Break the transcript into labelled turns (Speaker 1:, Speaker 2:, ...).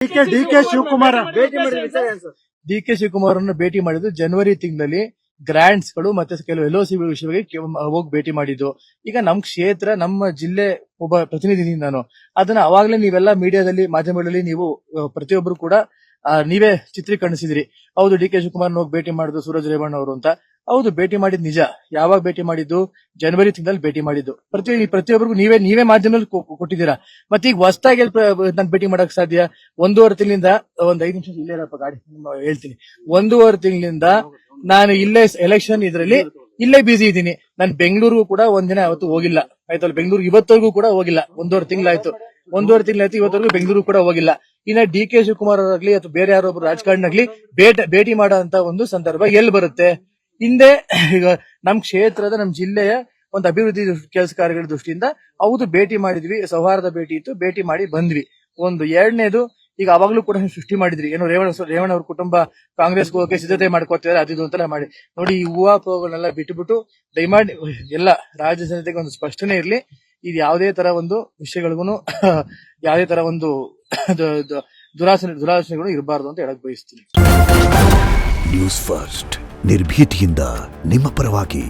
Speaker 1: DK Shivakumar
Speaker 2: ಭೇಟಿ ಮಾಡಿದ ವಿಚಾರ ಏನು ಸರ್?
Speaker 3: ಡಿಕೆ ಶಿವಕುಮಾರ್ ಅನ್ನು ಭೇಟಿ ಮಾಡಿದ್ದು ಜನವರಿ ತಿಂಗಳಲ್ಲಿ ಗ್ರಾಂಟ್ಸ್ ಗಳು ಮತ್ತೆ ಕೆಲವು LOC ವಿಷಯವಾಗಿ ಹೋಗಿ ಭೇಟಿ ಮಾಡಿದ್ದು. ಈಗ ನಮ್ ಕ್ಷೇತ್ರ ನಮ್ಮ ಜಿಲ್ಲೆ ಒಬ್ಬ ಪ್ರತಿನಿಧಿ ನಾನು ಅದನ್ನ ಅವಾಗ್ಲೇ ನೀವೆಲ್ಲ ಮೀಡಿಯಾದಲ್ಲಿ ಮಾಧ್ಯಮಗಳಲ್ಲಿ ನೀವು ಪ್ರತಿಯೊಬ್ಬರು ಕೂಡ ನೀವೇ ಚಿತ್ರೀಕರಿಸಿದ್ರಿ. ಹೌದು ಡಿಕೆ ಶಿವಕುಮಾರ್ ಹೋಗಿ ಭೇಟಿ ಮಾಡಿದ್ದು ಸೂರಜ್ ರೇವಣ್ಣ ಅವರು ಅಂತ. ಹೌದು ಭೇಟಿ ಮಾಡಿದ್ ನಿಜ. ಯಾವಾಗ ಭೇಟಿ ಮಾಡಿದ್ದು? ಜನವರಿ ತಿಂಗಳಲ್ಲಿ ಭೇಟಿ ಮಾಡಿದ್ದು. ಪ್ರತಿಯೊಬ್ಬರಿಗೂ ನೀವೇ ಮಾಧ್ಯಮದಲ್ಲಿ ಕೊಟ್ಟಿದ್ದೀರಾ. ಮತ್ತೆ ಈಗ ಹೊಸದಾಗಿ ನಾನು ಭೇಟಿ ಮಾಡಕ್ ಸಾಧ್ಯ? 1.5 ತಿಂಗಳಿಂದ ಒಂದ್ 5 ನಿಮಿಷ ಇಲ್ಲೇ ಇರಪ್ಪ ಗಾಡಿ ಹೇಳ್ತೀನಿ. 1.5 ತಿಂಗಳಿಂದ ನಾನು ಇಲ್ಲೇ ಎಲೆಕ್ಷನ್ ಇದ್ರಲ್ಲಿ ಇಲ್ಲೇ ಬಿಸಿ ಇದ್ದೀನಿ. ನಾನು ಬೆಂಗಳೂರಿಗೂ ಕೂಡ ಒಂದಿನ ಅವತ್ತು ಹೋಗಿಲ್ಲ. ಆಯ್ತಲ್ಲ, ಬೆಂಗಳೂರು ಇವತ್ತವರೆಗೂ ಕೂಡ ಹೋಗಿಲ್ಲ. 1.5 ತಿಂಗಳಾಯ್ತು. ಇವತ್ತವರೆಗೂ ಬೆಂಗಳೂರು ಕೂಡ ಹೋಗಿಲ್ಲ. ಇನ್ನ DK ಶಿವಕುಮಾರ್ ಅವರಾಗ್ಲಿ ಅಥವಾ ಬೇರೆ ಯಾರೊಬ್ರು ರಾಜಕಾರಣಿಯಾಗ್ಲಿ ಭೇಟಿ ಮಾಡೋಂತ ಒಂದು ಸಂದರ್ಭ ಎಲ್ಲಿ ಬರುತ್ತೆ? ಹಿಂದೆ ಈಗ ನಮ್ ಕ್ಷೇತ್ರದ ನಮ್ ಜಿಲ್ಲೆಯ ಒಂದು ಅಭಿವೃದ್ಧಿ ಕೆಲಸ ಕಾರ್ಯಗಳ ದೃಷ್ಟಿಯಿಂದ ಹೌದು ಭೇಟಿ ಮಾಡಿದ್ವಿ, ಸೌಹಾರ್ದ ಭೇಟಿ ಇತ್ತು, ಭೇಟಿ ಮಾಡಿ ಬಂದ್ವಿ. ಒಂದು ಎರಡನೇದು, ಈಗ ಅವಾಗ್ಲೂ ಕೂಡ ಸೃಷ್ಟಿ ಮಾಡಿದ್ರಿ, ಏನೋ ರೇವಣ್ಣ ಅವ್ರ ಕುಟುಂಬ ಕಾಂಗ್ರೆಸ್ ಹೋಗಕ್ಕೆ ಸಿದ್ಧತೆ ಮಾಡ್ಕೋತಿದ್ದಾರೆ ಅದು ಅಂತೆಲ್ಲ ಮಾಡಿ ನೋಡಿ. ಈ ಹೂವಾಪೋಗಳನ್ನೆಲ್ಲ ಬಿಟ್ಟುಬಿಟ್ಟು ದಯಮಾಡಿ ಎಲ್ಲ ರಾಜ್ಯ ಜನತೆಗೆ ಒಂದು ಸ್ಪಷ್ಟನೆ ಇರ್ಲಿ. ಇದು ಯಾವುದೇ ತರ ಒಂದು ವಿಷಯಗಳಿಗೂ ಯಾವುದೇ ತರ ಒಂದು ದುರಾಸನೆಗಳು ಇರಬಾರ್ದು ಅಂತ ಹೇಳಕ್ ಬಯಸ್ತೀನಿ.
Speaker 4: ನ್ಯೂಸ್ ಫಸ್ಟ್ ನಿರ್ಭೀತಿಯಿಂದ ನಿಮ್ಮ ಪರವಾಗಿ.